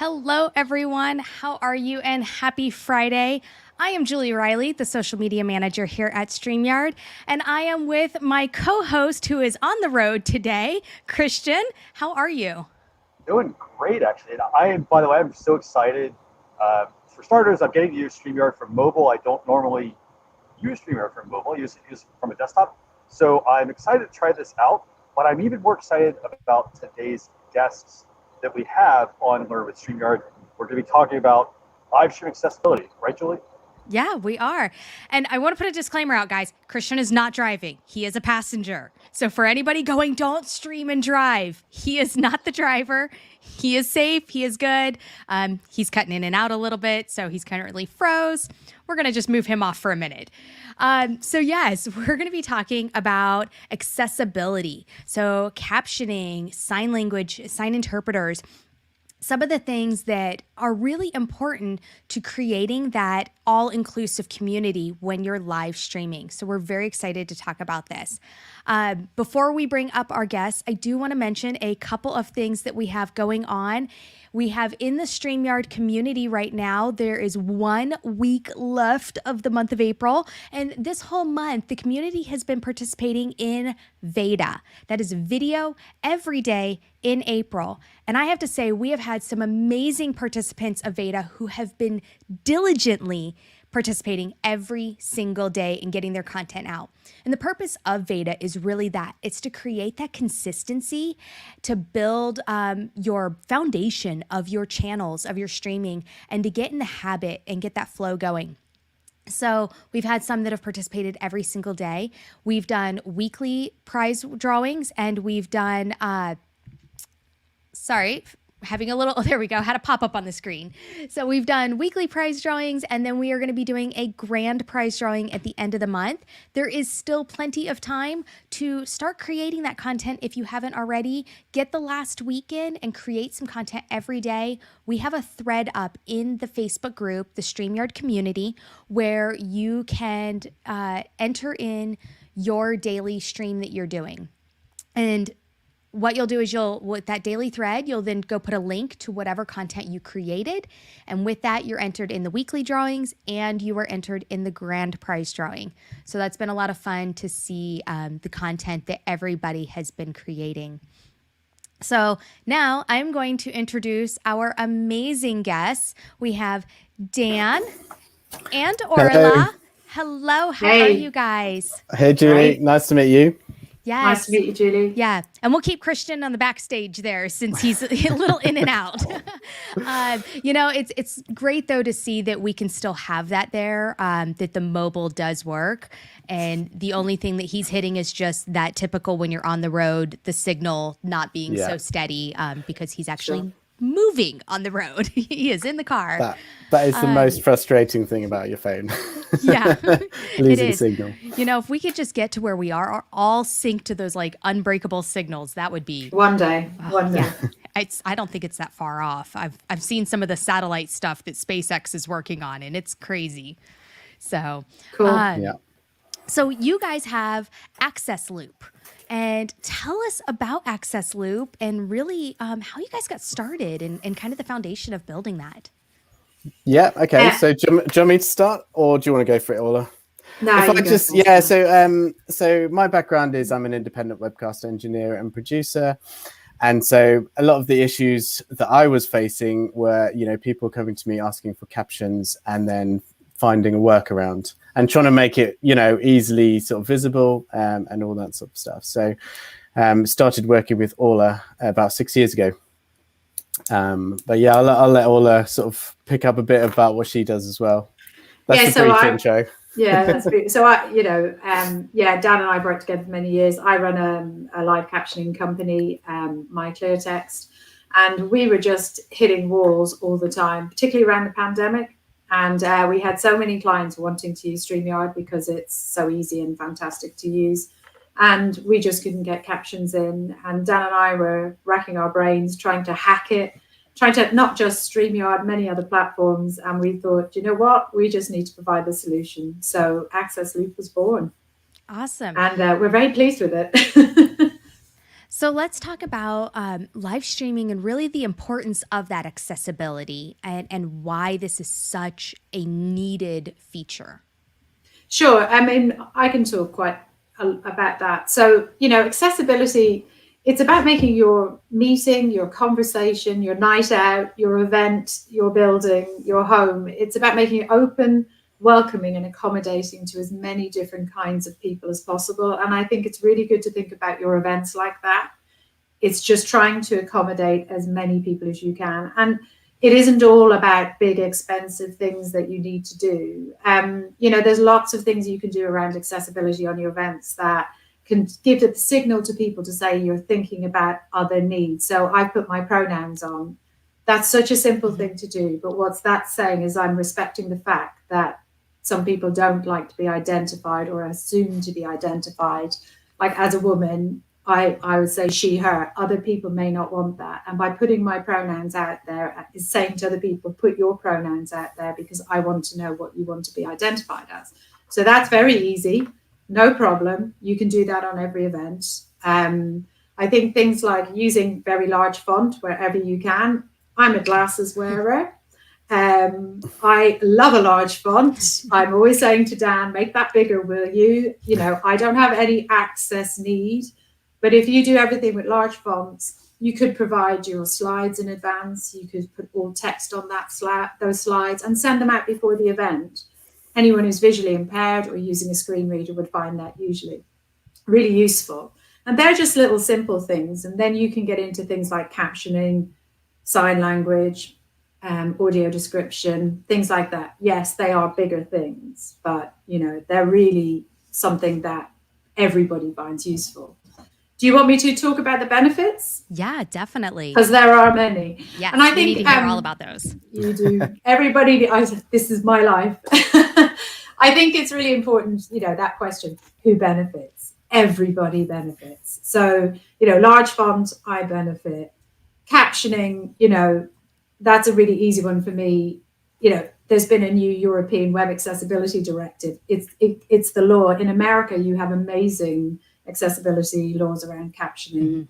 Hello, everyone. How are you? And happy Friday. I am Julie Riley, the social media manager here at StreamYard, and I am with my co-host who is on the road today, Christian. How are you? Doing great, actually. And by the way, I'm so excited. For starters, I'm getting to use StreamYard from mobile. I don't normally use StreamYard from mobile. I use from a desktop. So I'm excited to try this out, but I'm even more excited about today's guests that we have on Learn with StreamYard. We're going to be talking about live stream accessibility, right, Julie? Yeah, we are. And I want to put a disclaimer out, guys. Christian is not driving. He is a passenger. So for anybody going, don't stream and drive. He is not the driver. He is safe. He is good. He's cutting in and out a little bit, so he's currently froze. We're going to just move him off for a minute. So yes, we're going to be talking about accessibility. So captioning, sign language, sign interpreters, some of the things that are really important to creating that all-inclusive community when you're live streaming. So we're very excited to talk about this. Before we bring up our guests, I do want to mention a couple of things that we have going on. We have in the StreamYard community right now, there is 1 week left of the month of April. And this whole month, the community has been participating in VEDA. That is video every day in April. And I have to say, we have had some amazing participants of VEDA who have been diligently participating every single day and getting their content out. And the purpose of VEDA is really that. It's to create that consistency, to build your foundation of your channels, of your streaming, and to get in the habit and get that flow going. So we've had some that have participated every single day. We've done weekly prize drawings, and we've done, there we go, had a pop up on the screen. So we've done weekly prize drawings, and then we are going to be doing a grand prize drawing at the end of the month. There is still plenty of time to start creating that content if you haven't already. Get the last weekend and create some content every day. We have a thread up in the Facebook group, the StreamYard community, where you can enter in your daily stream that you're doing. And what you'll do is with that daily thread, you'll then go put a link to whatever content you created. And with that, you're entered in the weekly drawings and you are entered in the grand prize drawing. So that's been a lot of fun to see the content that everybody has been creating. So now I'm going to introduce our amazing guests. We have Dan and Orla. Hello, how are you guys? Hey, Julie. Hi. Nice to meet you. Yes. Nice to meet you, Julie. Yeah. And we'll keep Christian on the backstage there since he's a little in and out. It's great, though, to see that we can still have that there, that the mobile does work. And the only thing that he's hitting is just that typical when you're on the road, the signal not being so steady because he's actually moving on the road. He is in the car. That is the most frustrating thing about your phone. Yeah, losing signal. If we could just get to where we are all synced to those like unbreakable signals, that would be one day. Yeah. I don't think it's that far off. I've seen some of the satellite stuff that SpaceX is working on, and it's crazy. So cool. So you guys have AccessLOOP. And tell us about AccessLOOP and really how you guys got started and kind of the foundation of building that. Yeah, okay. So do you want me to start, or do you want to go for it, Orla? No, so my background is I'm an independent webcast engineer and producer. And so a lot of the issues that I was facing were, people coming to me asking for captions and then finding a workaround and trying to make it, easily sort of visible and all that sort of stuff. So started working with Orla about 6 years ago. But yeah, I'll let Orla sort of pick up a bit about what she does as well. That's a brief intro. Yeah, that's great. So Dan and I worked together for many years. I run a live captioning company, My Clear Text, and we were just hitting walls all the time, particularly around the pandemic. And we had so many clients wanting to use StreamYard because it's so easy and fantastic to use. And we just couldn't get captions in. And Dan and I were racking our brains trying to hack it, trying to not just StreamYard, many other platforms. And we thought, you know what, we just need to provide the solution. So AccessLOOP was born. Awesome. And we're very pleased with it. So let's talk about live streaming and really the importance of that accessibility and why this is such a needed feature. Sure. I mean, I can talk quite about that. So, accessibility, it's about making your meeting, your conversation, your night out, your event, your building, your home. It's about making it open, welcoming, and accommodating to as many different kinds of people as possible. And I think it's really good to think about your events like that. It's just trying to accommodate as many people as you can. And it isn't all about big, expensive things that you need to do. There's lots of things you can do around accessibility on your events that can give the signal to people to say you're thinking about other needs. So I put my pronouns on. That's such a simple thing to do. But what's that saying is I'm respecting the fact that some people don't like to be identified or assumed to be identified. Like as a woman, I would say she, her. Other people may not want that. And by putting my pronouns out there is saying to other people, put your pronouns out there because I want to know what you want to be identified as. So that's very easy. No problem. You can do that on every event. I think things like using very large font wherever you can. I'm a glasses wearer. I love a large font. I'm always saying to Dan, make that bigger, will you? I don't have any access need. But if you do everything with large fonts, you could provide your slides in advance. You could put all text on those slides and send them out before the event. Anyone who's visually impaired or using a screen reader would find that usually really useful. And they're just little simple things. And then you can get into things like captioning, sign language, audio description, things like that. Yes, they are bigger things, but they're really something that everybody finds useful. Do you want me to talk about the benefits? Yeah, definitely. Because there are many. Yes, and I we think need to hear all about those. You do. Everybody, this is my life. I think it's really important, that question, who benefits? Everybody benefits. So, large font, I benefit. Captioning, that's a really easy one for me. There's been a new European Web Accessibility Directive. It's the law. In America, you have amazing accessibility laws around captioning. Mm-hmm.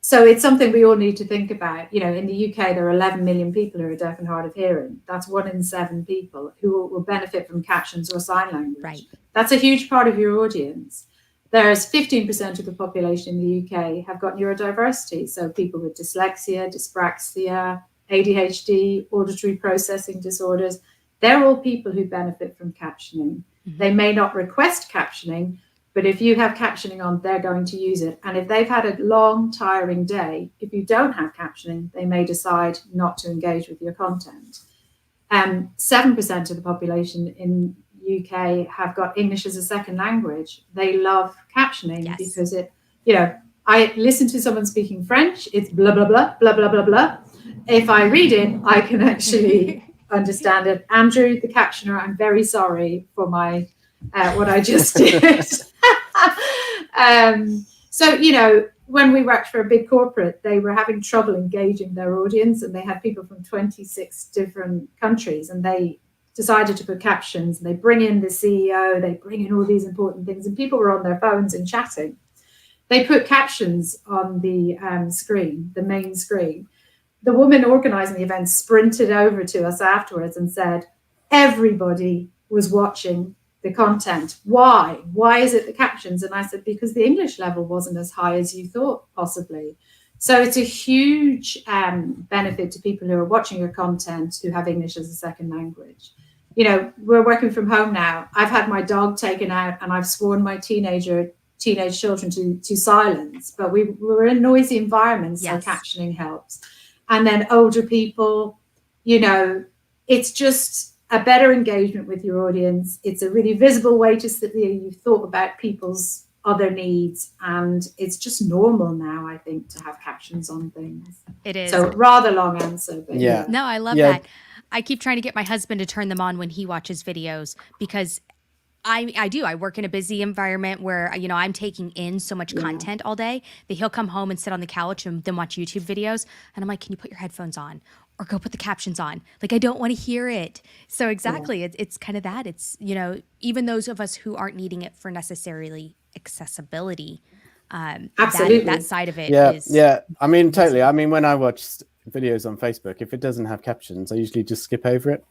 So it's something we all need to think about. In the UK, there are 11 million people who are deaf and hard of hearing. That's 1 in 7 people who will benefit from captions or sign language. Right. That's a huge part of your audience. There's 15% of the population in the UK have got neurodiversity. So people with dyslexia, dyspraxia, ADHD, auditory processing disorders, they're all people who benefit from captioning. Mm-hmm. They may not request captioning, but if you have captioning on, they're going to use it. And if they've had a long, tiring day, if you don't have captioning, they may decide not to engage with your content. 7% of the population in UK have got English as a second language. They love captioning. Yes. Because I listen to someone speaking French, it's blah, blah, blah, blah, blah, blah, blah. If I read it, I can actually understand it. Andrew, the captioner, I'm very sorry for my what I just did. So, when we worked for a big corporate, they were having trouble engaging their audience, and they had people from 26 different countries, and they decided to put captions, and they bring in the CEO, they bring in all these important things, and people were on their phones and chatting. They put captions on the screen, the main screen. The woman organizing the event sprinted over to us afterwards and said, everybody was watching the content. Why? Why is it the captions? And I said, because the English level wasn't as high as you thought, possibly. So it's a huge benefit to people who are watching your content who have English as a second language. We're working from home now. I've had my dog taken out and I've sworn my teenage children to silence, but we're in noisy environments, yes. So captioning helps. And then older people, it's just a better engagement with your audience. It's a really visible way to sit there. You've thought about people's other needs, and it's just normal now, I think, to have captions on things. It is. So rather long answer, but yeah. No, I love that. I keep trying to get my husband to turn them on when he watches videos because I do. I work in a busy environment where, I'm taking in so much content all day that he'll come home and sit on the couch and then watch YouTube videos. And I'm like, can you put your headphones on or go put the captions on? Like, I don't want to hear it. So exactly. Yeah. It's kind of that. It's, even those of us who aren't needing it for necessarily accessibility, Absolutely. That side of it is. Yeah. I mean, totally. I mean, when I watch videos on Facebook, if it doesn't have captions, I usually just skip over it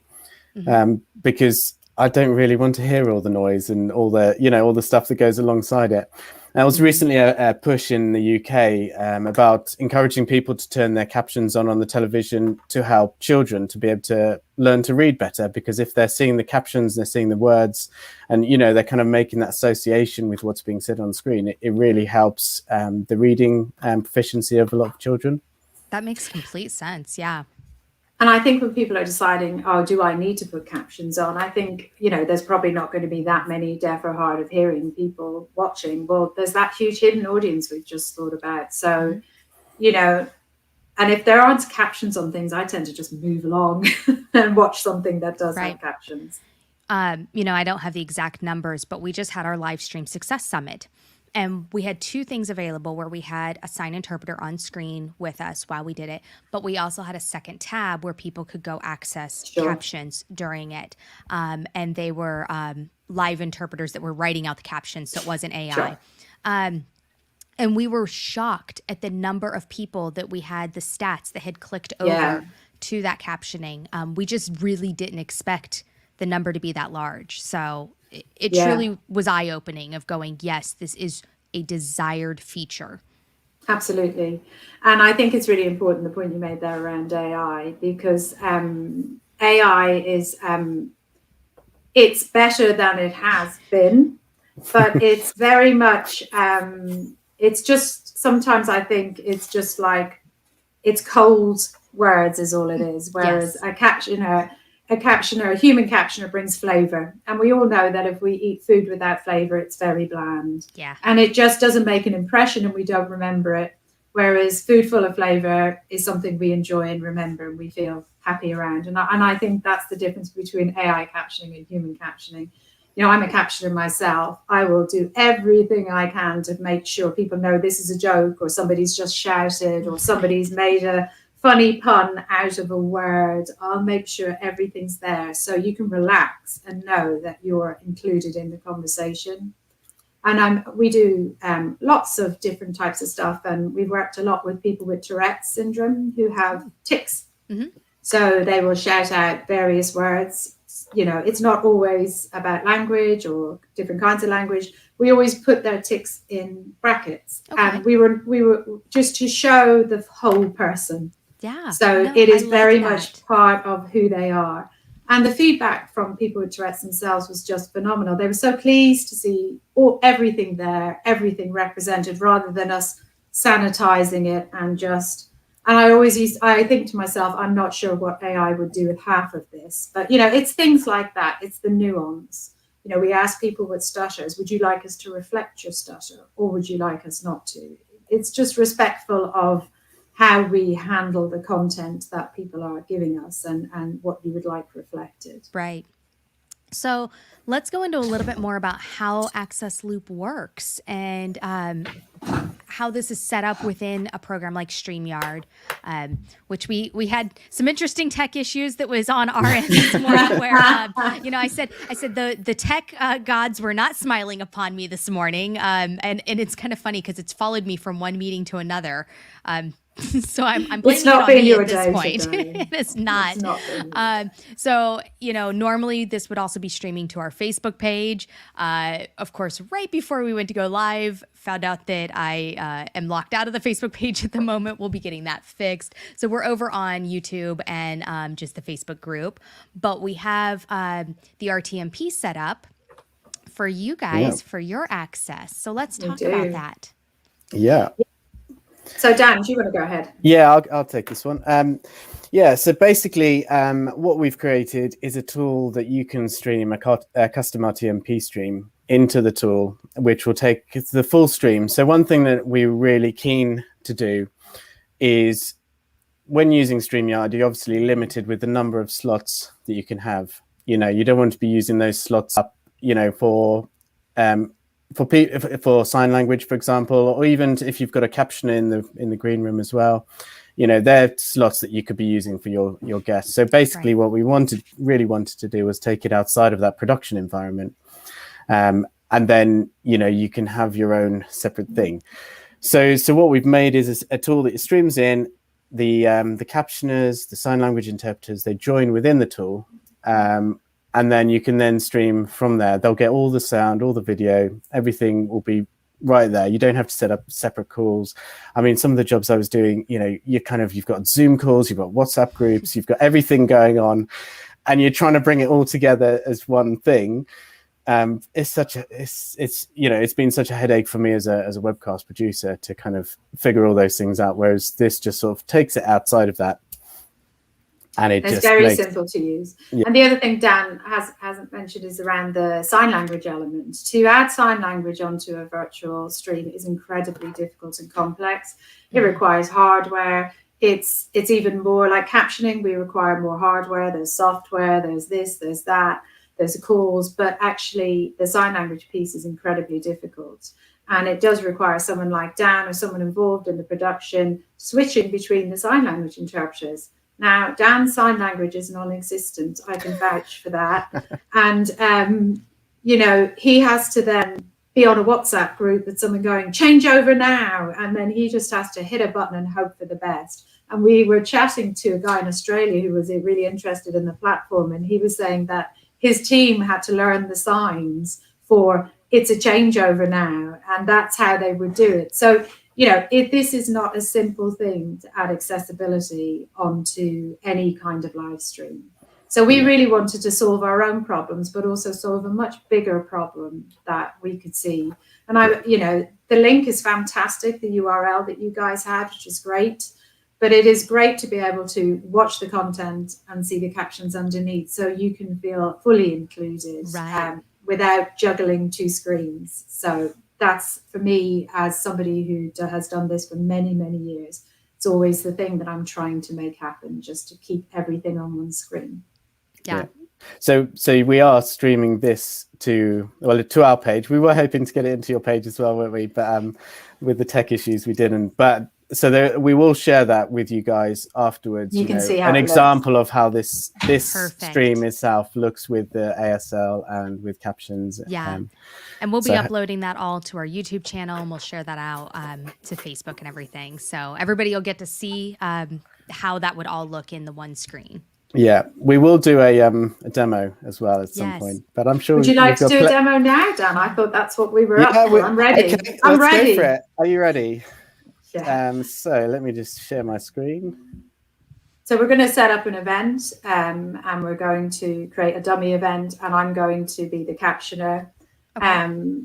because I don't really want to hear all the noise and all the stuff that goes alongside it. There was recently a push in the UK about encouraging people to turn their captions on the television to help children to be able to learn to read better, because if they're seeing the captions, they're seeing the words, and they're kind of making that association with what's being said on screen, it really helps the reading proficiency of a lot of children. That makes complete sense. Yeah. And I think when people are deciding, oh, do I need to put captions on? I think, there's probably not going to be that many deaf or hard of hearing people watching. Well, there's that huge hidden audience we've just thought about. So, and if there aren't captions on things, I tend to just move along and watch something that does have captions. I don't have the exact numbers, but we just had our live stream success summit. And we had two things available where we had a sign interpreter on screen with us while we did it, but we also had a second tab where people could go access captions during it. And they were live interpreters that were writing out the captions, so it wasn't AI. Sure. And we were shocked at the number of people that we had, the stats that had clicked over to that captioning. We just really didn't expect the number to be that large. So it truly was eye-opening of going, yes, this is a desired feature. Absolutely. And I think it's really important, the point you made there around AI, because AI is, it's better than it has been, but it's very much, it's just, sometimes I think it's just like, it's cold words is all it is. Whereas a captioner, a human captioner brings flavor. And we all know that if we eat food without flavor, it's very bland. Yeah. And it just doesn't make an impression and we don't remember it. Whereas food full of flavor is something we enjoy and remember and we feel happy around. And I think that's the difference between AI captioning and human captioning. I'm a captioner myself. I will do everything I can to make sure people know this is a joke, or somebody's just shouted, or somebody's made a funny pun out of a word. I'll make sure everything's there so you can relax and know that you're included in the conversation. And we do lots of different types of stuff, and we've worked a lot with people with Tourette's syndrome who have tics. Mm-hmm. So they will shout out various words. It's not always about language or different kinds of language. We always put their tics in brackets, and we were just to show the whole person. Yeah. So it is very much part of who they are. And the feedback from people with Tourette's themselves was just phenomenal. They were so pleased to see everything there, everything represented, rather than us sanitizing it and just. And I think to myself, I'm not sure what AI would do with half of this. But, it's things like that. It's the nuance. We ask people with stutters, would you like us to reflect your stutter, or would you like us not to? It's just respectful of how we handle the content that people are giving us and what you would like reflected. Right. So let's go into a little bit more about how AccessLOOP works and how this is set up within a program like StreamYard, which we had some interesting tech issues that was on our end this morning where, I said the tech gods were not smiling upon me this morning. And it's kind of funny because it's followed me from one meeting to another. So I'm blaming it on me at this point. It is not. So, normally this would also be streaming to our Facebook page. Of course, right before we went to go live, found out that I am locked out of the Facebook page at the moment. We'll be getting that fixed. So we're over on YouTube and just the Facebook group. But we have the RTMP set up for you guys for your access. So let's talk about that. Yeah. So Dan, do you want to go ahead? Yeah, I'll take this one. So basically what we've created is a tool that you can stream a custom RTMP stream into the tool, which will take the full stream. So one thing that we're really keen to do is when using StreamYard, you're obviously limited with the number of slots that you can have. You don't want to be using those slots up, for sign language, for example, or even if you've got a captioner in the green room as well, they're slots that you could be using for your guests. So basically what we really wanted to do was take it outside of that production environment. And and then you can have your own separate thing. So what we've made is a tool that streams in the captioners, the sign language interpreters. They join within the tool, and then you can then stream from there. They'll get all the sound, all the video, everything will be right there. You don't have to set up separate calls. I mean, some of the jobs I was doing, you've got Zoom calls, you've got WhatsApp groups, you've got everything going on, and you're trying to bring it all together as one thing. It's been such a headache for me as a webcast producer to kind of figure all those things out, whereas this just sort of takes it outside of that, and it's very simple to use. Yeah. And the other thing Dan hasn't mentioned is around the sign language element. To add sign language onto a virtual stream is incredibly difficult and complex. It requires hardware. It's even more like captioning. We require more hardware. There's software. There's this. There's that. There's calls, but actually the sign language piece is incredibly difficult. And it does require someone like Dan or someone involved in the production switching between the sign language interpreters. Now, Dan's sign language is non-existent. I can vouch for that. And, he has to then be on a WhatsApp group with someone going, change over now. And then he just has to hit a button and hope for the best. And we were chatting to a guy in Australia who was really interested in the platform. And he was saying that his team had to learn the signs for it's a changeover now, and that's how they would do it. So, this is not a simple thing to add accessibility onto any kind of live stream. So we really wanted to solve our own problems, but also solve a much bigger problem that we could see. And the link is fantastic, the URL that you guys had, which is great. But it is great to be able to watch the content and see the captions underneath, so you can feel fully included, without juggling two screens. So that's, for me, as somebody who has done this for many, many years, it's always the thing that I'm trying to make happen, just to keep everything on one screen. Yeah. So we are streaming this to our page. We were hoping to get it into your page as well, weren't we? But with the tech issues, we didn't. But we will share that with you guys afterwards. You can see how an it example looks. of how this stream itself looks with the ASL and with captions. Yeah, and we'll be uploading that all to our YouTube channel, and we'll share that out to Facebook and everything. So everybody will get to see how that would all look in the one screen. Yeah, we will do a demo as well at some point. But I'm sure. Would you like to do a demo now, Dan? I thought that's what we were up for. I'm ready. Okay, I'm ready. Go for it. Are you ready? Yeah. So let me just share my screen. So we're going to set up an event, and we're going to create a dummy event, and I'm going to be the captioner. Okay.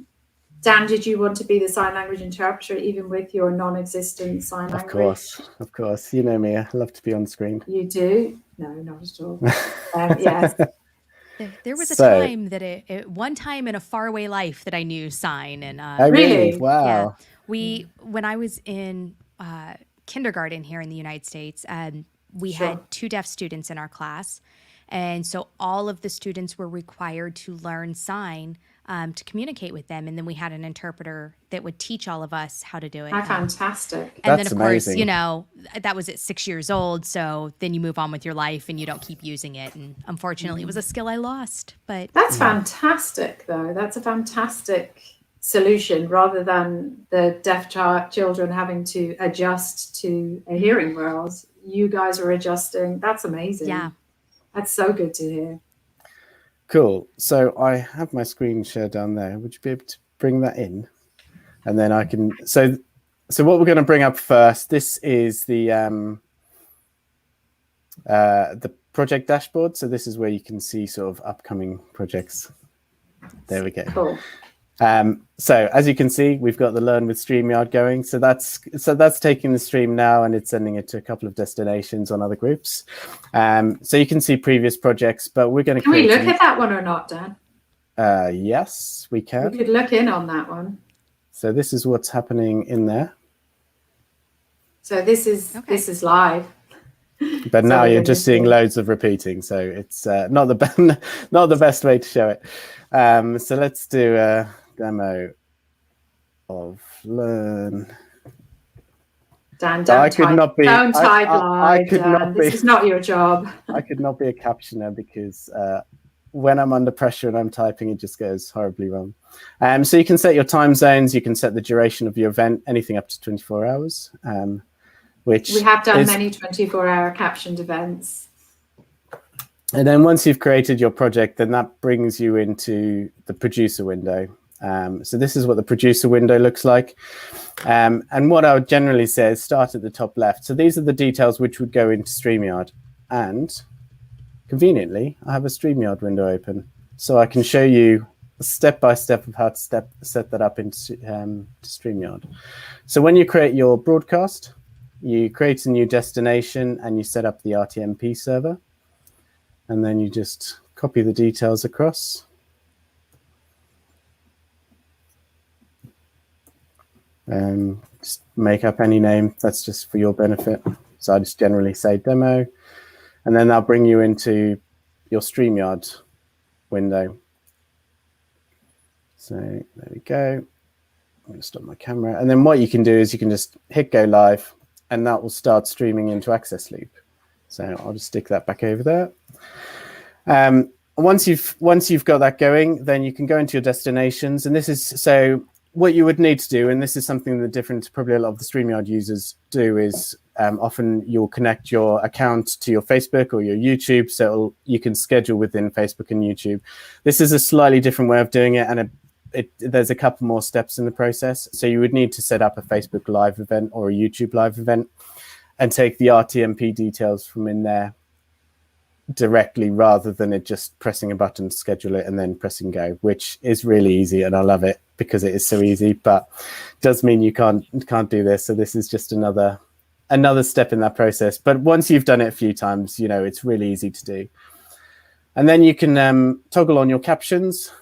Dan, did you want to be the sign language interpreter, even with your non-existent sign language? Of course. You know me. I love to be on screen. You do? No, not at all. Yes. There was a time that one time in a faraway life that I knew sign, and really? Wow. Yeah, when I was in kindergarten here in the United States, we had 2 deaf students in our class, and so all of the students were required to learn sign to communicate with them, and then we had an interpreter that would teach all of us how to do it. Fantastic. And then, of course, that was at 6 years old, so then you move on with your life and you don't keep using it, and unfortunately it was a skill I lost. But that's fantastic, though. That's a fantastic solution, rather than the deaf children having to adjust to a hearing world. You guys are adjusting. That's amazing. Yeah, that's so good to hear. Cool. So I have my screen share down there. Would you be able to bring that in? And then I can. So what we're going to bring up first. This is the project dashboard. So this is where you can see sort of upcoming projects. There we go. Cool. So as you can see, we've got the Learn with StreamYard going. So that's taking the stream now, and it's sending it to a couple of destinations on other groups. So you can see previous projects, but we're going to. Can we look at that one or not, Dan? Yes, we can. We could look in on that one. So this is what's happening in there. So this is live. But now you're just seeing loads of repeating, so it's not the best way to show it. So let's do a demo of Learn. Dan, don't type live, Dan. This is not your job. I could not be a captioner because when I'm under pressure and I'm typing, it just goes horribly wrong. So you can set your time zones. You can set the duration of your event, anything up to 24 hours, which we have done many 24-hour captioned events. And then once you've created your project, then that brings you into the producer window. So this is what the producer window looks like. And what I would generally say is start at the top left. So these are the details which would go into StreamYard. And conveniently, I have a StreamYard window open. So I can show you step-by-step of how to set that up into StreamYard. So when you create your broadcast, you create a new destination and you set up the rtmp server. And then you just copy the details across. Just make up any name. That's just for your benefit. So I just generally say demo. And then that'll bring you into your StreamYard window. So there we go. I'm going to stop my camera. And then what you can do is you can just hit go live, and that will start streaming into AccessLOOP. So I'll just stick that back over there. Once you've got that going, then you can go into your destinations. And this is so what you would need to do, and this is something that different probably a lot of the StreamYard users do, is often you'll connect your account to your Facebook or your YouTube, so you can schedule within Facebook and YouTube. This is a slightly different way of doing it, and there's a couple more steps in the process. So you would need to set up a Facebook Live event or a YouTube Live event and take the rtmp details from in there directly, rather than it just pressing a button to schedule it and then pressing go, which is really easy, and I love it because it is so easy, but it does mean you can't do this. So this is just another step in that process. But once you've done it a few times, it's really easy to do. And then you can toggle on your captions.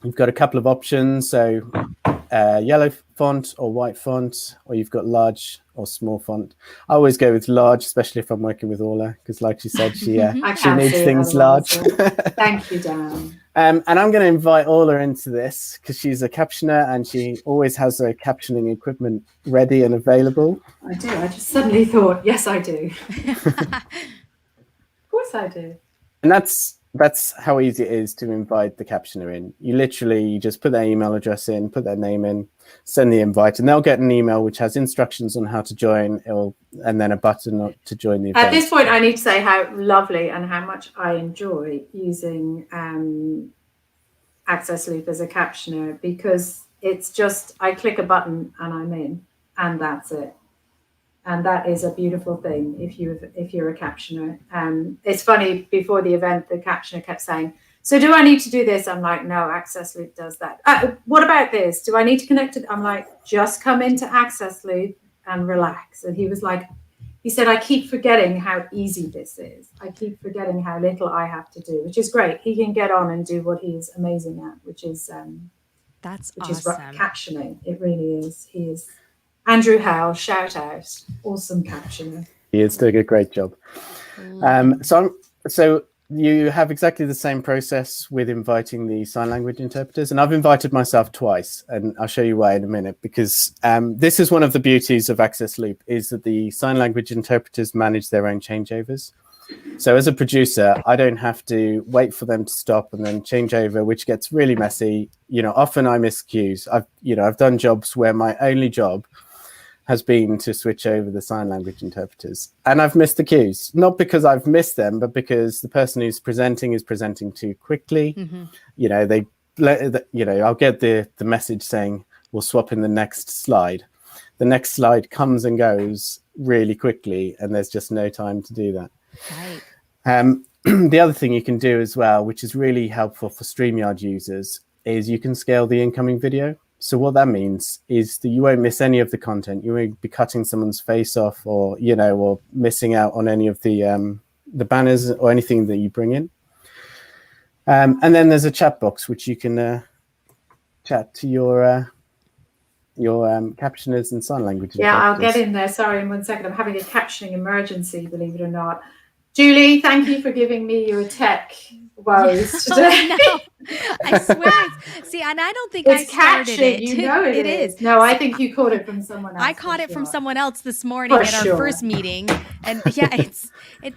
You've got a couple of options, so yellow font or white font, or you've got large or small font. I always go with large, especially if I'm working with Orla, because like she said, she needs things large. Thank you, Dan. And I'm going to invite Orla into this because she's a captioner and she always has her captioning equipment ready and available. I do. I just suddenly thought, yes, I do. Of course I do. And that's how easy it is to invite the captioner in. You just put their email address in, put their name in, send the invite, and they'll get an email which has instructions on how to join, and then a button to join the event. At this point, I need to say how lovely and how much I enjoy using AccessLOOP as a captioner, because it's just, I click a button and I'm in, and that's it. And that is a beautiful thing if you're a captioner. It's funny, before the event, the captioner kept saying, so do I need to do this? I'm like, no, AccessLOOP does that. What about this? Do I need to connect it? I'm like, just come into AccessLOOP and relax. And he said, I keep forgetting how easy this is. I keep forgetting how little I have to do, which is great. He can get on and do what he's amazing at, which is awesome. Captioning. It really is. He is. Andrew Howell, shout out, awesome captioner. He is doing a great job. So you have exactly the same process with inviting the sign language interpreters, and I've invited myself twice, and I'll show you why in a minute, because this is one of the beauties of AccessLOOP, is that the sign language interpreters manage their own changeovers. So as a producer, I don't have to wait for them to stop and then change over, which gets really messy. Often I miss cues. I've done jobs where my only job has been to switch over the sign language interpreters, and I've missed the cues, not because I've missed them, but because the person who's presenting is presenting too quickly. I'll get the message saying we'll swap in the next slide. The next slide comes and goes really quickly, and there's just no time to do that. Right. The other thing you can do as well, which is really helpful for StreamYard users, is you can scale the incoming video. So what that means is that you won't miss any of the content. You won't be cutting someone's face off, or or missing out on any of the banners or anything that you bring in. And then there's a chat box which you can chat to your captioners and sign language. Yeah, I'll get in there. Sorry, in 1 second. I'm having a captioning emergency, believe it or not. Julie, thank you for giving me your tech woes today. I swear. See, and I don't think It's I started catchy. it. You know it is. is. No, I think you caught it from someone else. I caught for it from sure. someone else this morning For at our sure. first meeting, and yeah, it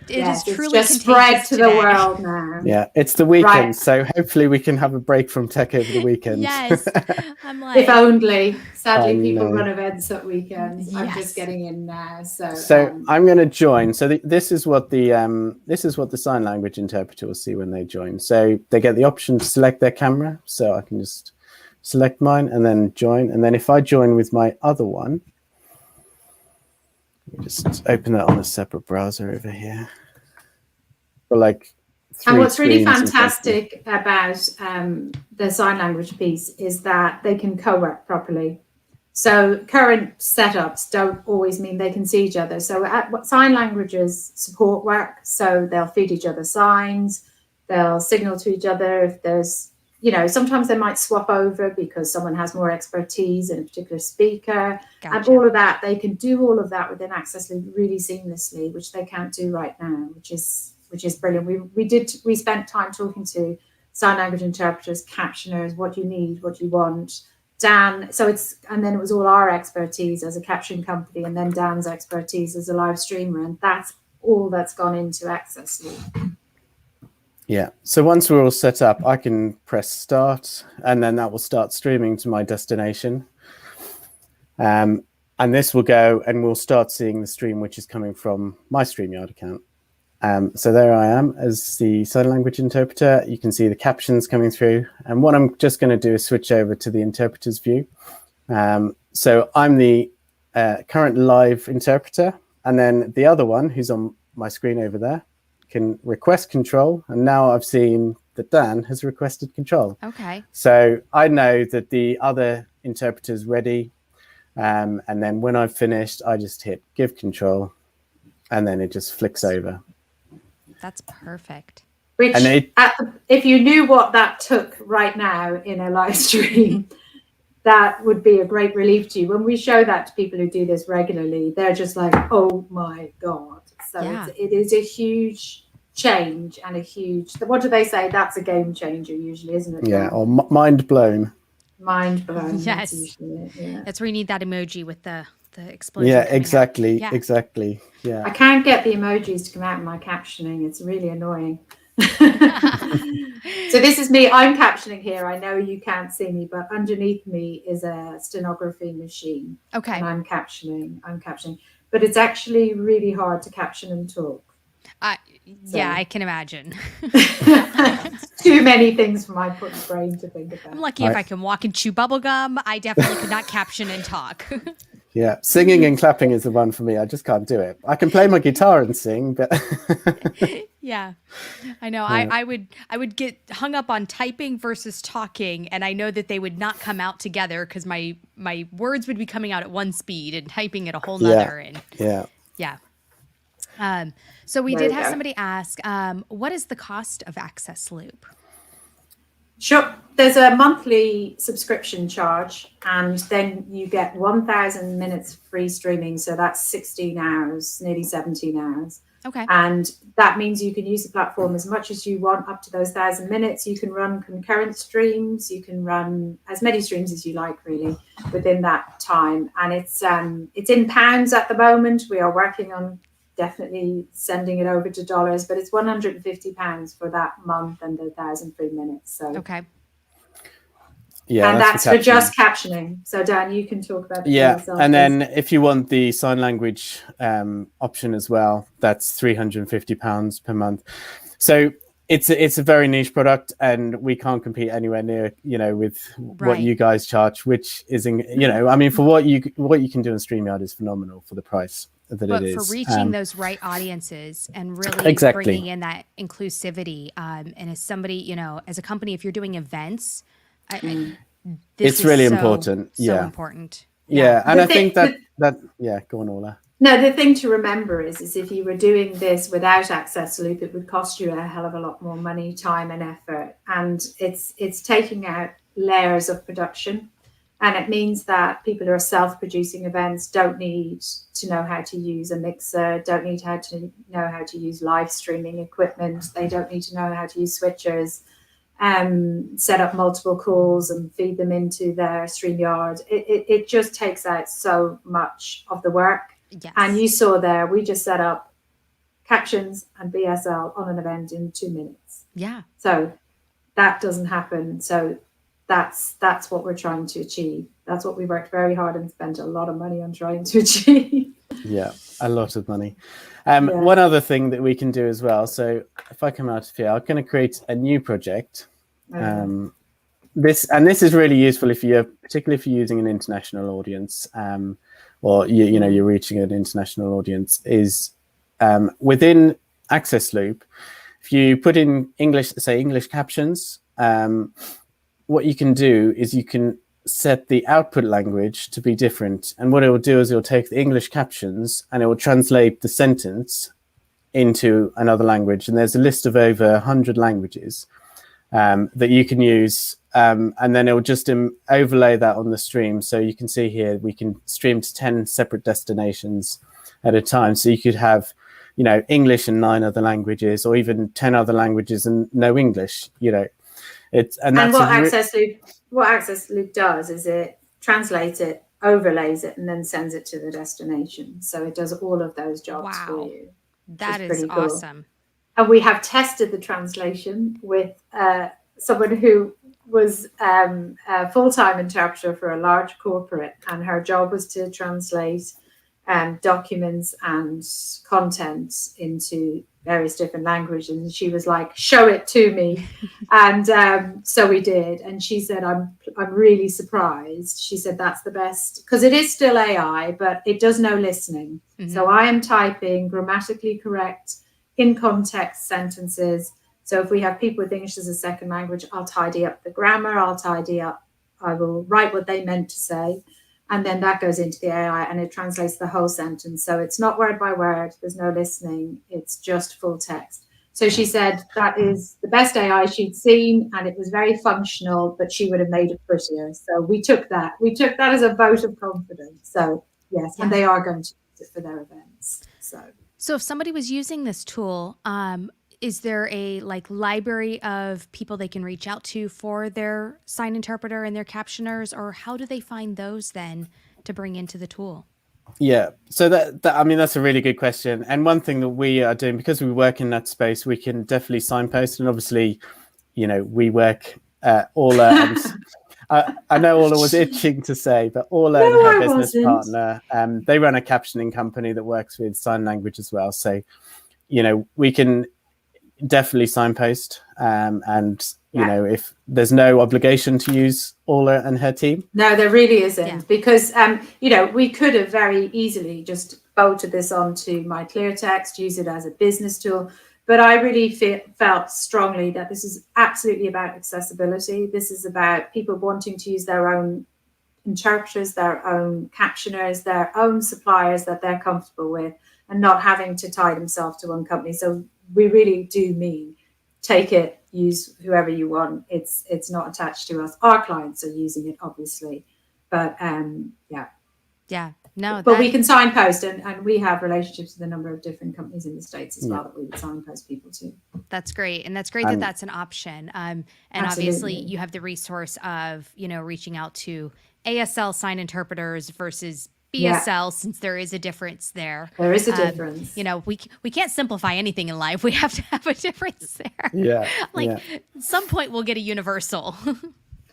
Yes, is it's truly just spread contagious to today. the world now. Yeah, it's the weekend, Right. so hopefully we can have a break from tech over the weekend. Yes, I'm like, If only. Sadly, I people know. run events at weekends. I'm Yes. just getting in now. So I'm going to join. So this is what the sign language interpreter will see when they join. So they get the option to select their camera. So I can just select mine and then join. And then if I join with my other one, just open that on a separate browser over here. For like and what's really screens in front of me. fantastic about the sign language piece is that they can co-work properly. So current setups don't always mean they can see each other. So sign languages support work. So they'll feed each other signs. They'll signal to each other if there's, sometimes they might swap over because someone has more expertise in a particular speaker. Gotcha. And all of that, they can do all of that within AccessLOOP really seamlessly, which they can't do right now, which is brilliant. We spent time talking to sign language interpreters, captioners, what you need, what you want. Dan, and then it was all our expertise as a caption company, and then Dan's expertise as a live streamer, and that's all that's gone into AccessLOOP. Yeah. So once we're all set up, I can press start, and then that will start streaming to my destination. And this will go, and we'll start seeing the stream, which is coming from my StreamYard account. So there I am as the sign language interpreter. You can see the captions coming through. And what I'm just going to do is switch over to the interpreter's view. So I'm the current live interpreter. And then the other one, who's on my screen over there, can request control. And now I've seen that Dan has requested control. Okay. So I know that the other interpreter's ready. And then when I've finished, I just hit give control. And then it just flicks over. That's perfect. Which, if you knew what that took right now in a live stream, that would be a great relief to you. When we show that to people who do this regularly, they're just like, oh my God. So Yeah. it is a huge change and a huge, what do they say? That's a game changer usually, isn't it? Yeah, or mind blown. Mind blown. Yes. That's usually it, yeah. That's where you need that emoji with the explosion. Yeah, coming out. exactly. Yeah. Exactly. Yeah. I can't get the emojis to come out in my captioning. It's really annoying. So this is me. I'm captioning here. I know you can't see me, but underneath me is a stenography machine. Okay. And I'm captioning. But it's actually really hard to caption and talk. Yeah, I can imagine. Too many things for my brain to think about. I'm lucky if I can walk and chew bubble gum. I definitely could not caption and talk. Yeah, singing and clapping is the one for me. I just can't do it. I can play my guitar and sing, but Yeah, I know. Yeah. I would get hung up on typing versus talking, and I know that they would not come out together because my words would be coming out at one speed and typing at a whole nother. And yeah. So we There did you have go. somebody ask, what is the cost of AccessLOOP? Sure. There's a monthly subscription charge, and then you get 1,000 minutes free streaming. So that's 16 hours, nearly 17 hours. Okay. And that means you can use the platform as much as you want up to those 1,000 minutes. You can run concurrent streams. You can run as many streams as you like, really, within that time. And it's in pounds at the moment. We are working on definitely sending it over to dollars, but it's £150 for that month and 1,000 free minutes. So Okay. Yeah, and that's for captioning. just captioning. So Dan, you can talk about it yourself. And then if you want the sign language option as well, that's £350 per month. So it's a very niche product, and we can't compete anywhere near, with what you guys charge, which is, I mean, for what you can do in StreamYard is phenomenal for the price that But it is. for reaching those right audiences and really Exactly. bringing in that inclusivity, and as somebody, as a company, if you're doing events, this It's is really so, important. So Yeah. important. Yeah, and I think thing- that go on, Orla. No, the thing to remember is if you were doing this without AccessLOOP, it would cost you a hell of a lot more money, time, and effort. And it's taking out layers of production. And it means that people who are self-producing events don't need to know how to use a mixer, don't need to know how to use live streaming equipment. They don't need to know how to use switchers. set up multiple calls and feed them into their StreamYard. It just takes out so much of the work. Yes. And you saw there, we just set up captions and BSL on an event in 2 minutes. Yeah. So that doesn't happen. So that's what we're trying to achieve. That's what we worked very hard and spent a lot of money on trying to achieve. Yeah, a lot of money. One other thing that we can do as well. So if I come out of here, I'm going to create a new project. This is really useful particularly if you're using an international audience, or you're reaching an international audience. Is within AccessLOOP, if you put in English captions, what you can do is you can set the output language to be different. And what it will do is it will take the English captions and it will translate the sentence into another language. And there's a list of over 100 languages that you can use. And then it will just overlay that on the stream. So you can see here, we can stream to 10 separate destinations at a time. So you could have, English and 9 other languages, or even 10 other languages and no English, what AccessLOOP does is it translates it, overlays it, and then sends it to the destination. So it does all of those jobs for you. That is awesome. Cool. And we have tested the translation with someone who was a full-time interpreter for a large corporate, and her job was to translate documents and content into various different languages, and she was like, show it to me. And so we did, and she said, I'm really surprised. She said that's the best, because it is still AI, but it does no listening. So I am typing grammatically correct, in context sentences. So if we have people with English as a second language, I'll tidy up the grammar, I will write what they meant to say. And then that goes into the AI and it translates the whole sentence. So it's not word by word. There's no listening. It's just full text. So she said that is the best AI she'd seen, and it was very functional, but she would have made it prettier. So we took that. We took that as a vote of confidence. So yes, and they are going to use it for their events. So if somebody was using this tool, is there a library of people they can reach out to for their sign interpreter and their captioners, or how do they find those then to bring into the tool? Yeah, so that's a really good question. And one thing that we are doing, because we work in that space, we can definitely signpost. And obviously, we work Orla. And I know Orla was itching to say, but Orla and her business partner, they run a captioning company that works with sign language as well. So, we can definitely signpost, if there's no obligation to use Orla and her team. No, there really isn't, because we could have very easily just bolted this onto my clear text, use it as a business tool, but I really felt strongly that this is absolutely about accessibility. This is about people wanting to use their own interpreters, their own captioners, their own suppliers that they're comfortable with, and not having to tie themselves to one company. So we really do mean take it, use whoever you want. It's not attached to us. Our clients are using it, obviously, but but we can signpost, and we have relationships with a number of different companies in the States as well that we would signpost people to. That's great, and that's great that that's an option. And absolutely. Obviously, you have the resource of reaching out to ASL sign interpreters versus BSL, since there is a difference there. There is a difference. We can't simplify anything in life. We have to have a difference there. Yeah. At some point we'll get a universal.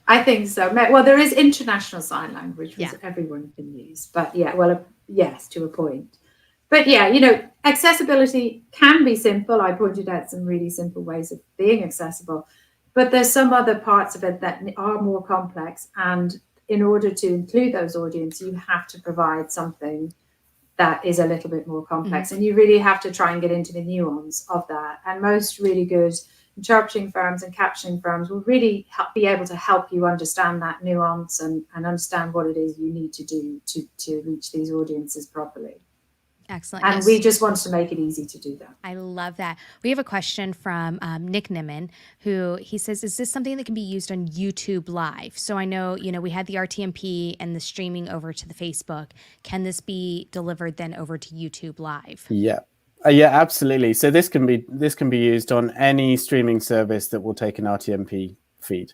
I think so. Well, there is international sign language, which everyone can use. But yes, to a point. But accessibility can be simple. I pointed out some really simple ways of being accessible. But there's some other parts of it that are more complex, and in order to include those audiences, you have to provide something that is a little bit more complex. And you really have to try and get into the nuance of that. And most really good interpreting firms and captioning firms will really be able to help you understand that nuance and understand what it is you need to do to reach these audiences properly. Excellent. And we just want to make it easy to do that. I love that. We have a question from Nick Nimmin, who he says, is this something that can be used on YouTube Live? So I know, we had the RTMP and the streaming over to the Facebook. Can this be delivered then over to YouTube Live? Yeah. Yeah, absolutely. So this can be used on any streaming service that will take an RTMP feed.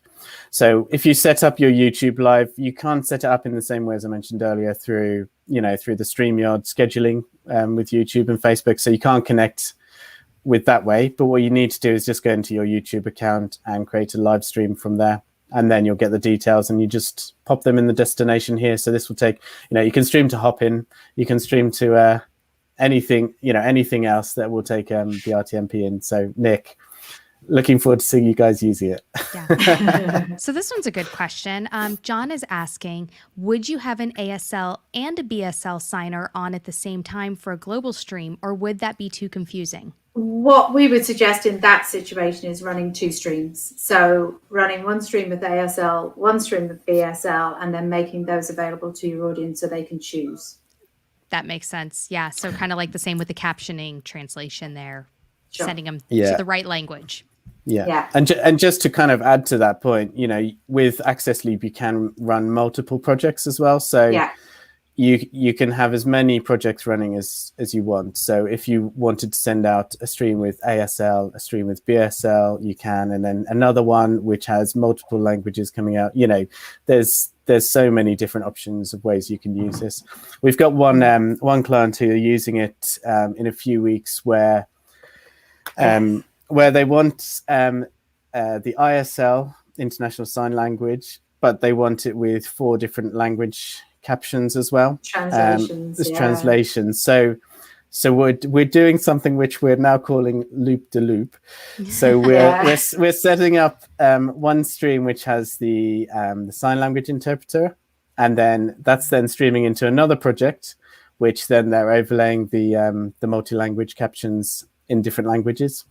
So if you set up your YouTube live, you can't set it up in the same way as I mentioned earlier through the StreamYard scheduling with YouTube and Facebook. So you can't connect with that way. But what you need to do is just go into your YouTube account and create a live stream from there. And then you'll get the details and you just pop them in the destination here. So this will take, you can stream to Hopin, you can stream to anything else that will take the RTMP in. So Nick, looking forward to seeing you guys using it. Yeah. So this one's a good question. John is asking, would you have an ASL and a BSL signer on at the same time for a global stream, or would that be too confusing? What we would suggest in that situation is running 2 streams. So running one stream with ASL, one stream with BSL, and then making those available to your audience so they can choose. That makes sense. Yeah. So kind of like the same with the captioning translation there, Sure. sending them to the right language. Yeah. And just to kind of add to that point, with AccessLOOP, you can run multiple projects as well. So you can have as many projects running as you want. So if you wanted to send out a stream with ASL, a stream with BSL, you can, and then another one which has multiple languages coming out. There's so many different options of ways you can use this. We've got one client who are using it in a few weeks where they want the ISL, International Sign Language, but they want it with 4 different language captions as well. Translations. So we're doing something which we're now calling loop de loop. So we're setting up one stream which has the sign language interpreter, and then that's streaming into another project, which then they're overlaying the multi-language captions in different languages.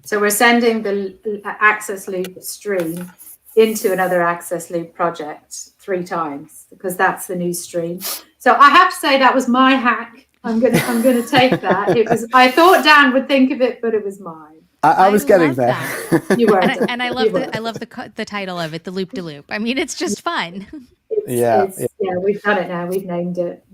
So we're sending the AccessLOOP stream into another AccessLOOP project 3 times, because that's the new stream. So I have to say that was my hack. I'm gonna take that. I thought Dan would think of it, but it was mine. I was getting there. You were, and I love the title of it, the loop de loop. I mean, it's just fun. Yeah, we've done it now. We've named it.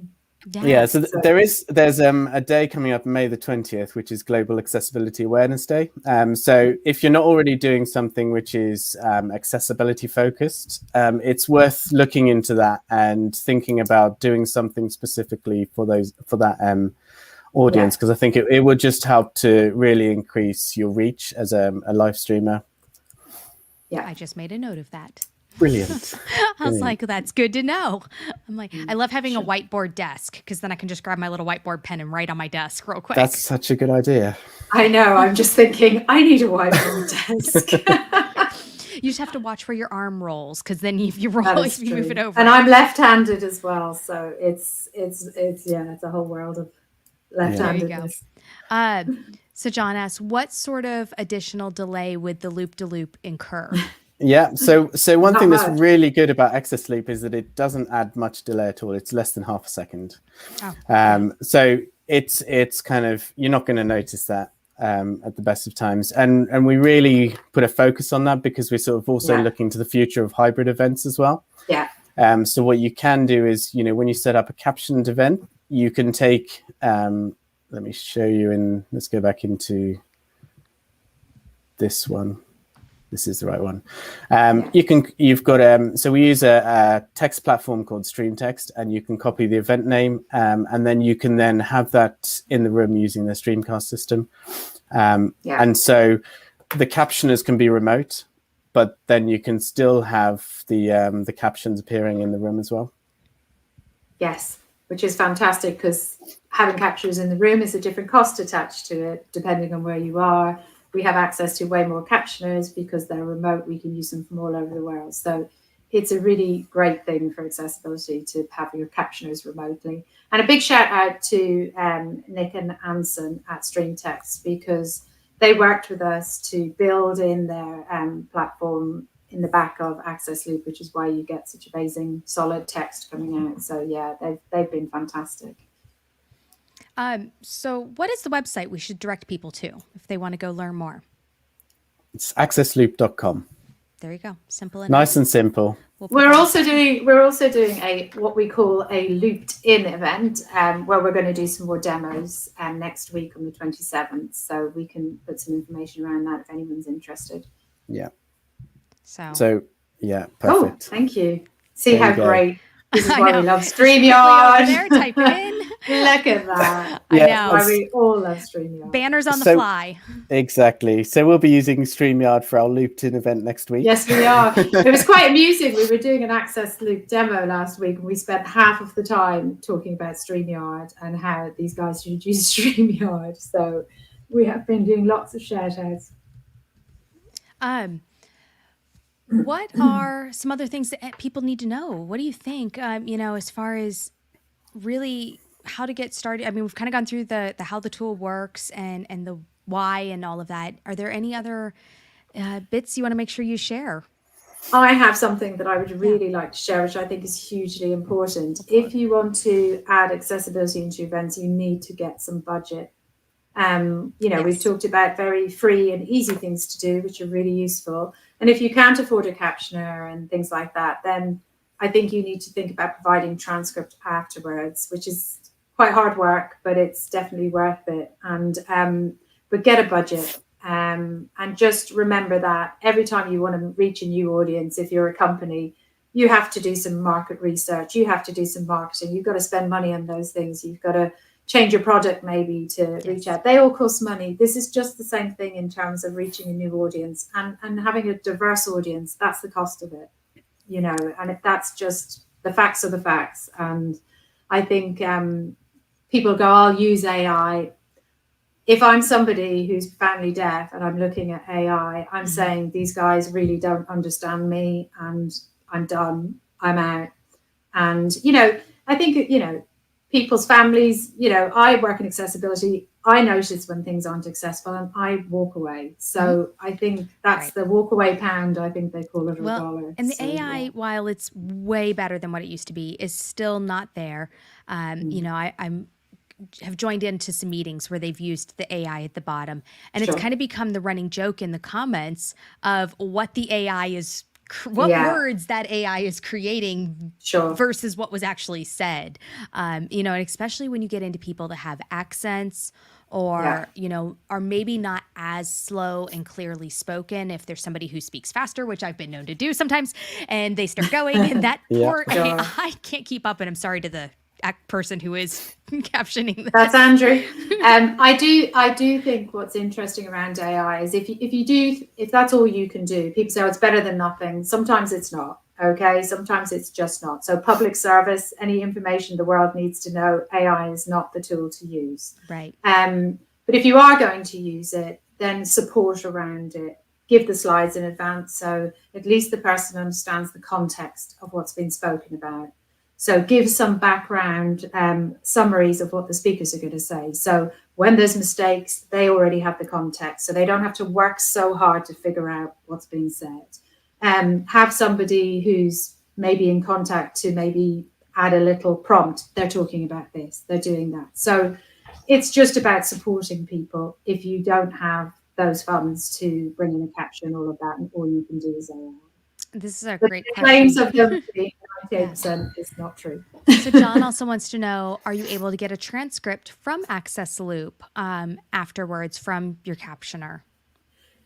Yeah, so there's a day coming up May the 20th, which is Global Accessibility Awareness Day. So if you're not already doing something which is accessibility focused, it's worth looking into that and thinking about doing something specifically for that audience, because I think it would just help to really increase your reach as a live streamer. Yeah, I just made a note of that. Brilliant. I was like, that's good to know. I'm like, I love having a whiteboard desk, because then I can just grab my little whiteboard pen and write on my desk real quick. That's such a good idea. I know. I'm just thinking, I need a whiteboard desk. You just have to watch where your arm rolls, because then if you move it over. And I'm left-handed as well, so it's a whole world of left-handedness. There you go. So John asks, what sort of additional delay would the loop de loop incur? Yeah, so one thing that's really good about AccessLOOP is that it doesn't add much delay at all. It's less than half a second. So it's kind of, you're not going to notice that at the best of times. And we really put a focus on that because we're sort of also looking to the future of hybrid events as well. Yeah. So what you can do is, when you set up a captioned event, you can take, let me show you let's go back into this one. This is the right one. You've got, so we use a text platform called StreamText, and you can copy the event name, and then you can then have that in the room using the Streamcast system. And so the captioners can be remote, but then you can still have the captions appearing in the room as well. Yes, which is fantastic, because having captioners in the room is a different cost attached to it, depending on where you are. We have access to way more captioners because they're remote. We can use them from all over the world. So it's a really great thing for accessibility to have your captioners remotely. And a big shout out to Nick and Anson at StreamText, because they worked with us to build in their platform in the back of AccessLOOP, which is why you get such amazing solid text coming out. So yeah, they've been fantastic. So what is the website we should direct people to if they want to go learn more? It's accessloop.com. There you go. Simple enough. Nice and simple. We're also doing a what we call a looped in event, where we're going to do some more demos next week on the 27th. So we can put some information around that if anyone's interested. Yeah. So yeah, perfect. Oh, thank you. See There how you go. great. This is why we love Over StreamYard. there, type it in. Look at that. Yeah, I Why know. we all love StreamYard. Banners on the So- fly. Exactly. So we'll be using StreamYard for our looped in event next week. Yes, we are. It was quite amusing. We were doing an AccessLOOP demo last week, and we spent half of the time talking about StreamYard and how these guys should use StreamYard. So we have been doing lots of shout outs. What are some other things that people need to know? What do you think, as far as really how to get started? I mean, we've kind of gone through the how the tool works and the why and all of that. Are there any other bits you want to make sure you share? I have something that I would really like to share, which I think is hugely important. If you want to add accessibility into events, you need to get some budget. Yes. We've talked about very free and easy things to do, which are really useful. And if you can't afford a captioner and things like that, then I think you need to think about providing transcript afterwards, which is quite hard work, but it's definitely worth it. And but get a budget. And just remember that every time you want to reach a new audience, if you're a company, you have to do some market research. You have to do some marketing. You've got to spend money on those things. You've got to change your product maybe to reach out. They all cost money. This is just the same thing in terms of reaching a new audience and having a diverse audience. That's the cost of it, and if that's just the facts are the facts. And I think people go, I'll use AI. If I'm somebody who's profoundly deaf and I'm looking at AI, I'm saying these guys really don't understand me and I'm done. I'm out. And, I think, people's families, I work in accessibility. I notice when things aren't accessible and I walk away. So I think that's the walk away pound, I think they call it, or dollar. And the AI, while it's way better than what it used to be, is still not there. I'm have joined into some meetings where they've used the AI at the bottom, and it's kind of become the running joke in the comments of what the AI is, words that AI is creating versus what was actually said. And especially when you get into people that have accents or, are maybe not as slow and clearly spoken. If there's somebody who speaks faster, which I've been known to do sometimes, and they start going and that poor AI can't keep up. And I'm sorry to the person who is captioning this. That's Andrew. I do think what's interesting around AI is if that's all you can do, people say, oh, it's better than nothing. Sometimes it's not. Okay. Sometimes it's just not. So public service, any information the world needs to know, AI is not the tool to use. Right. But if you are going to use it, then support around it. Give the slides in advance so at least the person understands the context of what's been spoken about. So give some background summaries of what the speakers are going to say. So when there's mistakes, they already have the context. So they don't have to work so hard to figure out what's being said. Have somebody who's maybe in contact to maybe add a little prompt. They're talking about this, they're doing that. So it's just about supporting people. If you don't have those funds to bring in a caption and all of that, and all you can do is AI. This is a great question. Claims of them being 98% is not true. So John also wants to know, are you able to get a transcript from AccessLOOP afterwards from your captioner?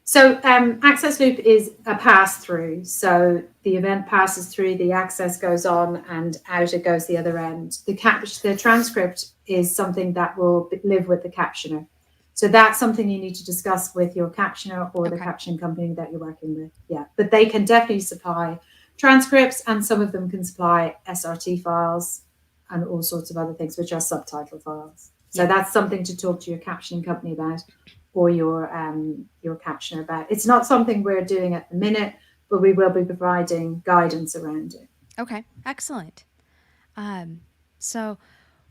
So AccessLOOP is a pass-through. So the event passes through, the access goes on, and out it goes the other end. The transcript is something that will live with the captioner. So that's something you need to discuss with your captioner or the caption company that you're working with. Yeah, but they can definitely supply transcripts, and some of them can supply SRT files and all sorts of other things, which are subtitle files. So that's something to talk to your captioning company about or your captioner about. It's not something we're doing at the minute, but we will be providing guidance around it. Okay, excellent. So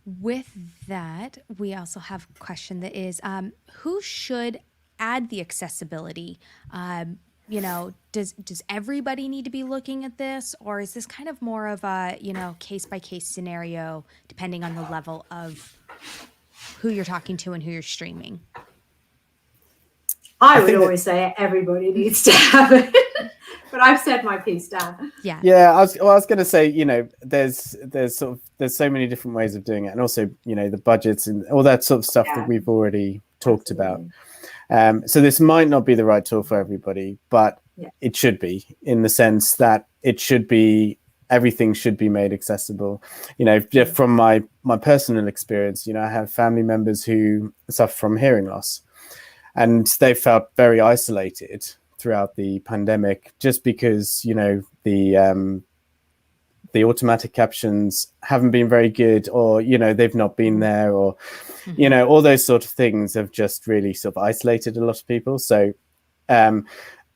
with that, we also have a question that is, who should add the accessibility? Does everybody need to be looking at this, or is this kind of more of a, case-by-case scenario, depending on the level of who you're talking to and who you're streaming? I would always say everybody needs to have it. But I've said my piece, Dan. Yeah. Yeah, I was going to say, there's so many different ways of doing it, and also, the budgets and all that sort of stuff that we've already talked about. So this might not be the right tool for everybody, but it should be, in the sense that everything should be made accessible. Just from my personal experience, I have family members who suffer from hearing loss, and they felt very isolated throughout the pandemic, just because the automatic captions haven't been very good, or they've not been there, or all those sort of things have just really sort of isolated a lot of people. So and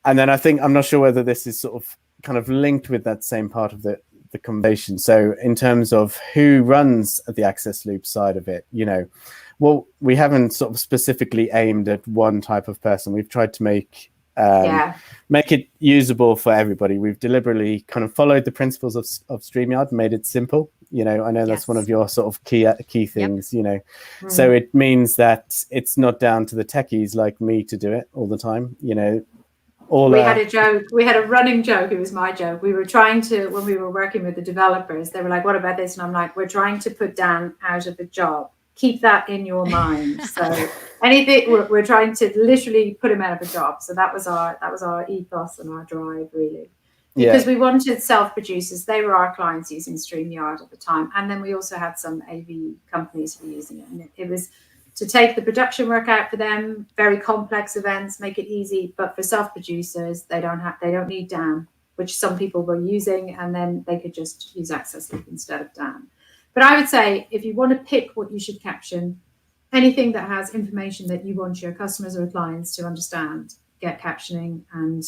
then I think, I'm not sure whether this is sort of kind of linked with that same part of the conversation. So in terms of who runs the AccessLOOP side of it, well, we haven't sort of specifically aimed at one type of person. We've tried to make it usable for everybody. We've deliberately kind of followed the principles of StreamYard, made it simple. I know that's one of your sort of key things, So it means that it's not down to the techies like me to do it all the time, We had a joke. We had a running joke. It was my joke. We were trying to, when we were working with the developers, they were like, what about this? And I'm like, we're trying to put Dan out of a job. Keep that in your mind. So anything, we're trying to literally put him out of a job. So that was our ethos and our drive, really. Because we wanted self-producers. They were our clients using StreamYard at the time. And then we also had some AV companies who were using it. And it was to take the production work out for them, very complex events, make it easy. But for self-producers, they don't need Dan, which some people were using, and then they could just use AccessLOOP instead of Dan. But I would say, if you want to pick what you should caption, anything that has information that you want your customers or clients to understand, get captioning and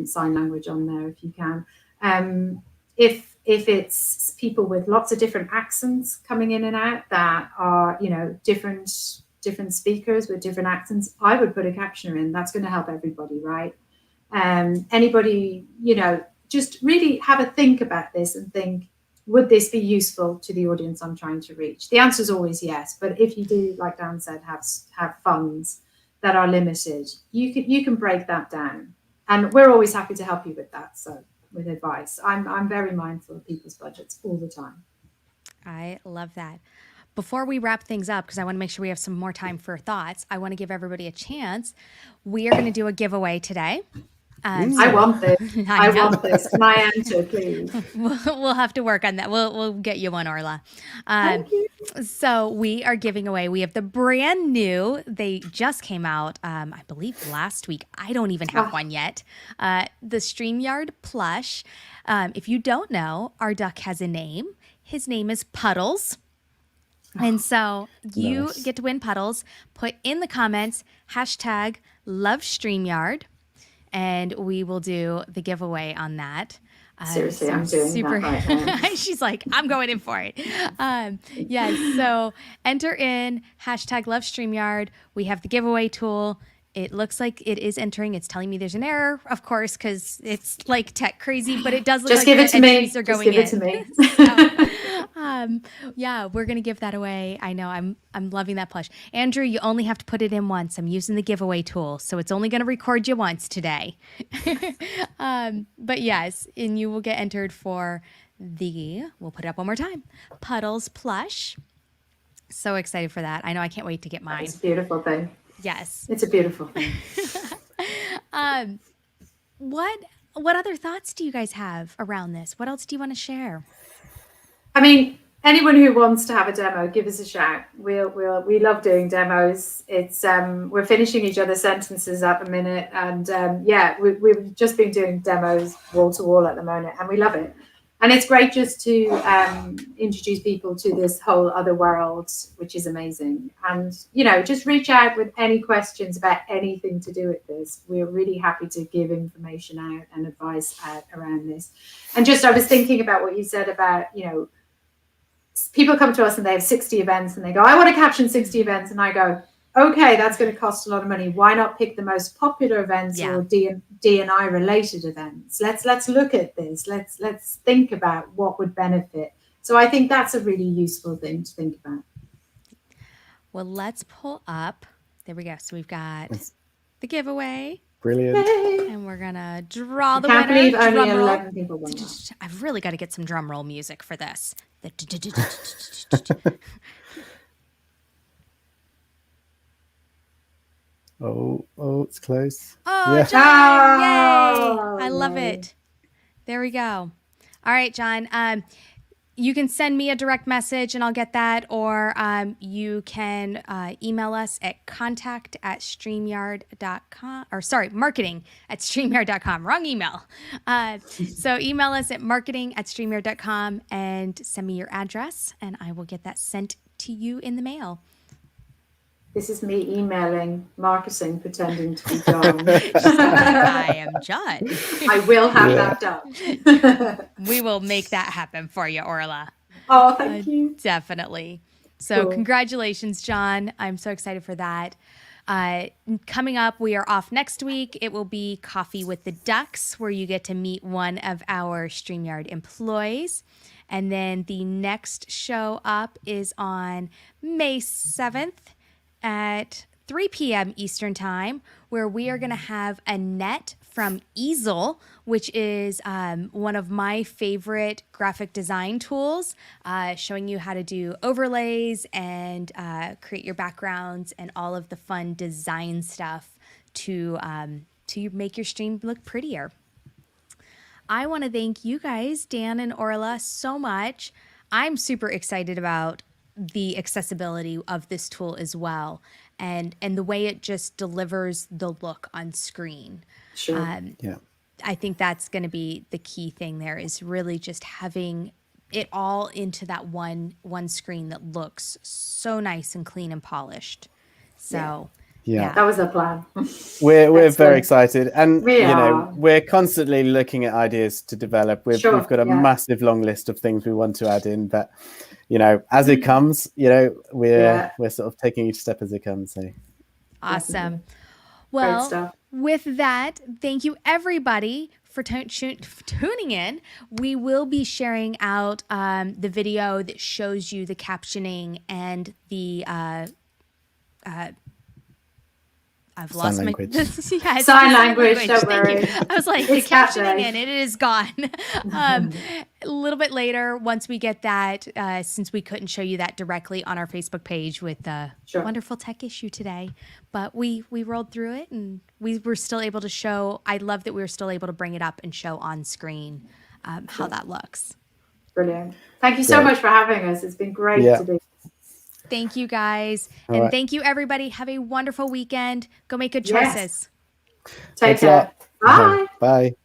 sign language on there if you can. If it's people with lots of different accents coming in and out that are, different speakers with different accents, I would put a captioner in. That's going to help everybody, right? Anybody, just really have a think about this and think, would this be useful to the audience I'm trying to reach? The answer is always yes. But if you do, like Dan said, have funds that are limited, you can break that down. And we're always happy to help you with that. So with advice, I'm very mindful of people's budgets all the time. I love that. Before we wrap things up, because I want to make sure we have some more time for thoughts, I want to give everybody a chance. We are going to do a giveaway today. I want this. I want this. My answer, please. We'll have to work on that. We'll get you one, Orla. Thank you. So we are giving away. We have the brand new. They just came out, I believe, last week. I don't even have one yet. The StreamYard plush. If you don't know, our duck has a name. His name is Puddles. And so you get to win Puddles. Put in the comments, #LoveStreamYard. And we will do the giveaway on that. Seriously, I'm doing that right now. She's like, I'm going in for it. So enter in #LoveStreamYard. We have the giveaway tool. It looks like it is entering. It's telling me there's an error, of course, because it's like tech crazy, but it does look just like give it to me. Are going just give it to me. We're going to give that away. I know. I'm loving that plush. Andrew, you only have to put it in once. I'm using the giveaway tool, so it's only going to record you once today. But yes, and you will get entered for we'll put it up one more time, Puddles plush. So excited for that. I know I can't wait to get mine. It's a beautiful thing. Yes. It's a beautiful thing. What other thoughts do you guys have around this? What else do you want to share? I mean, anyone who wants to have a demo, give us a shout. We love doing demos. It's we're finishing each other's sentences at the minute, and we've just been doing demos wall to wall at the moment, and we love it. And it's great just to introduce people to this whole other world, which is amazing. And, just reach out with any questions about anything to do with this. We're really happy to give information out and advice out around this. And I was thinking about what you said about, people come to us and they have 60 events and they go, I want to caption 60 events. And I go, okay, that's going to cost a lot of money. Why not pick the most popular events or D&I related events? Let's look at this. Let's think about what would benefit. So I think that's a really useful thing to think about. Well, let's pull up. There we go. So we've got the giveaway. Brilliant. Yay. And we're gonna draw the Can't winner. believe only Drum roll. 11 people won that. I've really got to get some drum roll music for this. Oh, it's close. Oh, Yeah. John! Yay! Oh, I love yay. it. There we go. All right, John. You can send me a direct message and I'll get that, or you can email us at contact@streamyard.com, or sorry, marketing@streamyard.com. Wrong email. So email us at marketing@streamyard.com and send me your address, and I will get that sent to you in the mail. This is me emailing marketing, pretending to be John. I am John. I will have that done. We will make that happen for you, Orla. Oh, thank you. Definitely. So Cool. Congratulations, John. I'm so excited for that. Coming up, we are off next week. It will be Coffee with the Ducks, where you get to meet one of our StreamYard employees. And then the next show up is on May 7th at 3 p.m. Eastern Time, where we are going to have Annette from Easel, which is one of my favorite graphic design tools, showing you how to do overlays and create your backgrounds and all of the fun design stuff to make your stream look prettier. I want to thank you guys, Dan and Orla, so much. I'm super excited about the accessibility of this tool as well, and the way it just delivers the look on screen. Sure. Yeah. I think that's going to be the key thing there, is really just having it all into that one screen that looks so nice and clean and polished. So Yeah. That was the plan. We're That's very good. excited, and We are. we're constantly looking at ideas to develop. We've got a massive long list of things we want to add in, but as it comes, we're sort of taking each step as it comes. So awesome. Great Well, stuff. with that, thank you everybody for tuning in. We will be sharing out the video that shows you the captioning and the I've Sign lost language. Yeah, it's Sign the language, don't Thank worry. you. I was like, It's the captioning Saturday. and it is gone. A little bit later, once we get that, since we couldn't show you that directly on our Facebook page with the Sure. wonderful tech issue today, but we rolled through it and we were still able to show. I love that we were still able to bring it up and show on screen how that looks. Brilliant. Thank you so Great. much for having us. It's been great Yeah. to do. Thank you guys. All And right. thank you everybody. Have a wonderful weekend. Go make good Yes. choices. Take Thanks a care. lot. Bye. Bye.